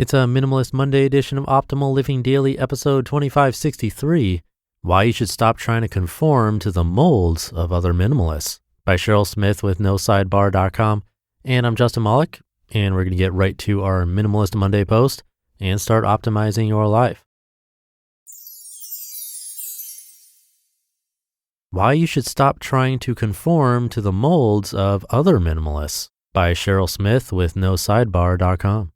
It's a Minimalist Monday edition of Optimal Living Daily, episode 2563, Why You Should Stop Trying to Conform to the Molds of Other Minimalists, by Cheryl Smith with NoSidebar.com. And I'm Justin Malik, and we're going to get right to our Minimalist Monday post and start optimizing your life. Why You Should Stop Trying to Conform to the Molds of Other Minimalists, by Cheryl Smith with NoSidebar.com.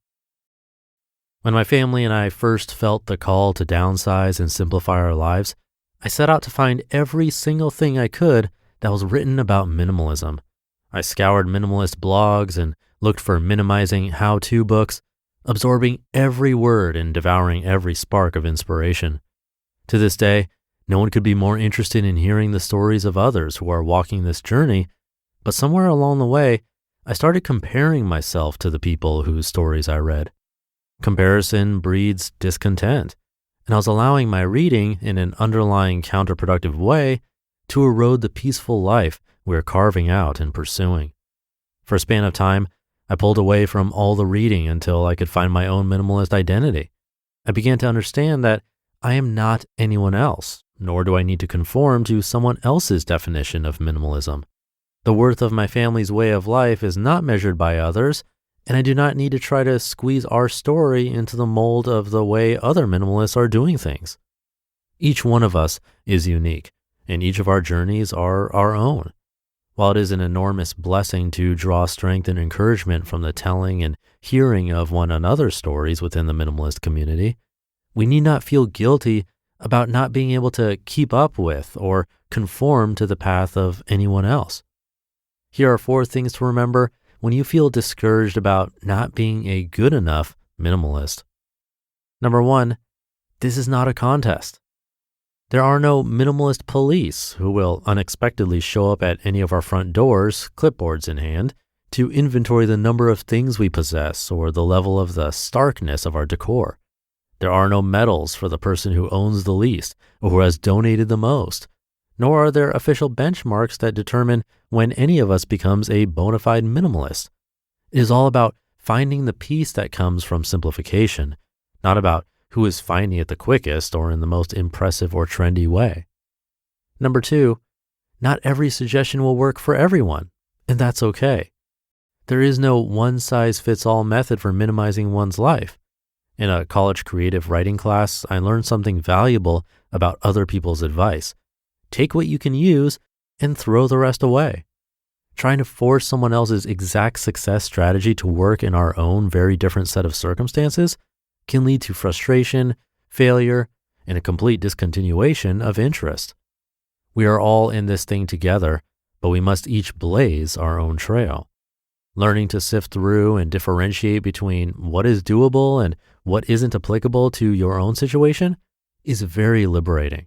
When my family and I first felt the call to downsize and simplify our lives, I set out to find every single thing I could that was written about minimalism. I scoured minimalist blogs and looked for minimizing how-to books, absorbing every word and devouring every spark of inspiration. To this day, no one could be more interested in hearing the stories of others who are walking this journey, but somewhere along the way, I started comparing myself to the people whose stories I read. Comparison breeds discontent, and I was allowing my reading in an underlying counterproductive way to erode the peaceful life we're carving out and pursuing. For a span of time, I pulled away from all the reading until I could find my own minimalist identity. I began to understand that I am not anyone else, nor do I need to conform to someone else's definition of minimalism. The worth of my family's way of life is not measured by others, and I do not need to try to squeeze our story into the mold of the way other minimalists are doing things. Each one of us is unique, and each of our journeys are our own. While it is an enormous blessing to draw strength and encouragement from the telling and hearing of one another's stories within the minimalist community, we need not feel guilty about not being able to keep up with or conform to the path of anyone else. Here are 4 things to remember when you feel discouraged about not being a good enough minimalist. Number 1, this is not a contest. There are no minimalist police who will unexpectedly show up at any of our front doors, clipboards in hand, to inventory the number of things we possess or the level of the starkness of our decor. There are no medals for the person who owns the least or who has donated the most, nor are there official benchmarks that determine when any of us becomes a bona fide minimalist. It is all about finding the peace that comes from simplification, not about who is finding it the quickest or in the most impressive or trendy way. Number 2, not every suggestion will work for everyone, and that's okay. There is no one-size-fits-all method for minimizing one's life. In a college creative writing class, I learned something valuable about other people's advice. Take what you can use and throw the rest away. Trying to force someone else's exact success strategy to work in our own very different set of circumstances can lead to frustration, failure, and a complete discontinuation of interest. We are all in this thing together, but we must each blaze our own trail. Learning to sift through and differentiate between what is doable and what isn't applicable to your own situation is very liberating.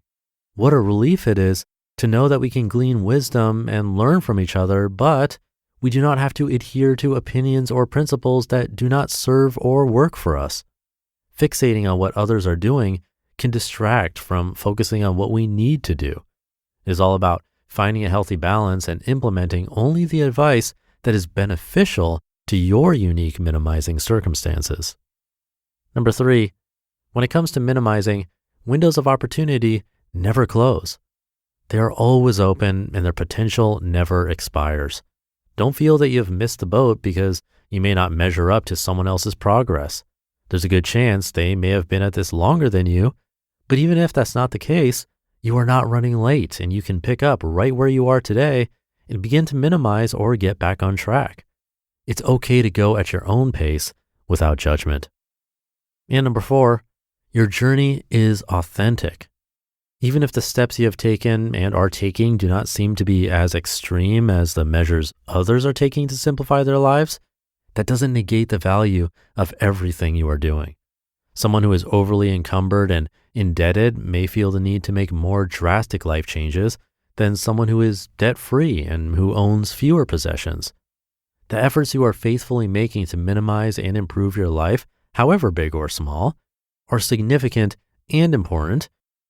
What a relief it is to know that we can glean wisdom and learn from each other, but we do not have to adhere to opinions or principles that do not serve or work for us. Fixating on what others are doing can distract from focusing on what we need to do. It is all about finding a healthy balance and implementing only the advice that is beneficial to your unique minimizing circumstances. Number 3, when it comes to minimizing, windows of opportunity never close. They are always open and their potential never expires. Don't feel that you've missed the boat because you may not measure up to someone else's progress. There's a good chance they may have been at this longer than you, but even if that's not the case, you are not running late and you can pick up right where you are today and begin to minimize or get back on track. It's okay to go at your own pace without judgment. And number 4, your journey is authentic. Even if the steps you have taken and are taking do not seem to be as extreme as the measures others are taking to simplify their lives, that doesn't negate the value of everything you are doing. Someone who is overly encumbered and indebted may feel the need to make more drastic life changes than someone who is debt-free and who owns fewer possessions. The efforts you are faithfully making to minimize and improve your life, however big or small, are significant and important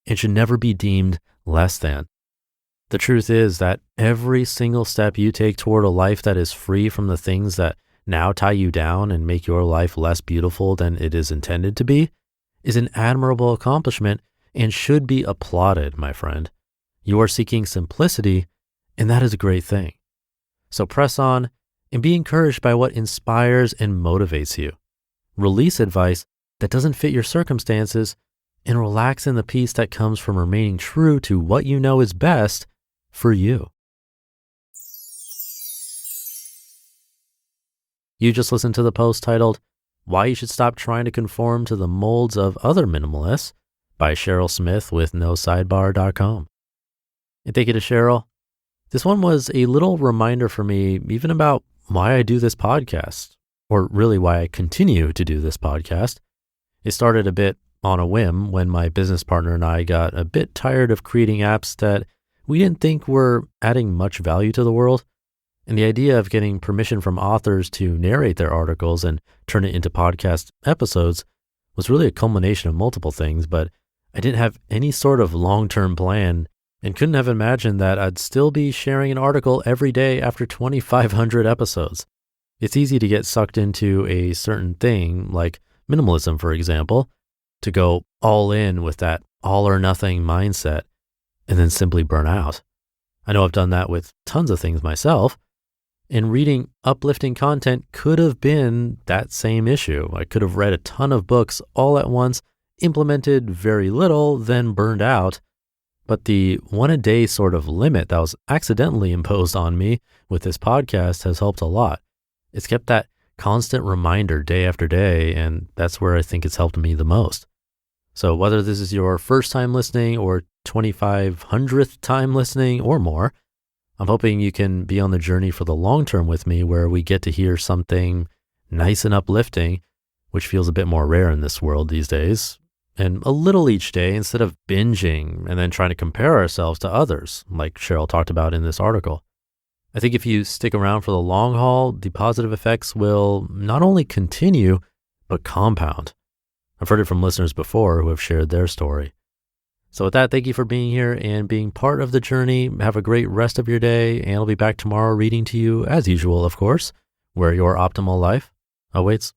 and should never be deemed less than. The truth is that every single step you take toward a life that is free from the things that now tie you down and make your life less beautiful than it is intended to be is an admirable accomplishment and should be applauded, my friend. You are seeking simplicity, and that is a great thing. So press on and be encouraged by what inspires and motivates you. Release advice that doesn't fit your circumstances and relax in the peace that comes from remaining true to what you know is best for you. You just listened to the post titled, Why You Should Stop Trying to Conform to the Molds of Other Minimalists by Cheryl Smith with NoSidebar.com. And thank you to Cheryl. This one was a little reminder for me even about why I do this podcast, or really why I continue to do this podcast. It started a bit on a whim when my business partner and I got a bit tired of creating apps that we didn't think were adding much value to the world. And the idea of getting permission from authors to narrate their articles and turn it into podcast episodes was really a culmination of multiple things, but I didn't have any sort of long-term plan and couldn't have imagined that I'd still be sharing an article every day after 2,500 episodes. It's easy to get sucked into a certain thing, like minimalism, for example, to go all in with that all or nothing mindset and then simply burn out. I know I've done that with tons of things myself. And reading uplifting content could have been that same issue. I could have read a ton of books all at once, implemented very little, then burned out. But the one-a-day sort of limit that was accidentally imposed on me with this podcast has helped a lot. It's kept that constant reminder day after day, and that's where I think it's helped me the most. So whether this is your first time listening or 2,500th time listening or more, I'm hoping you can be on the journey for the long term with me where we get to hear something nice and uplifting, which feels a bit more rare in this world these days, and a little each day instead of binging and then trying to compare ourselves to others, like Cheryl talked about in this article. I think if you stick around for the long haul, the positive effects will not only continue, but compound. I've heard it from listeners before who have shared their story. So with that, thank you for being here and being part of the journey. Have a great rest of your day, and I'll be back tomorrow reading to you, as usual, of course, where your optimal life awaits.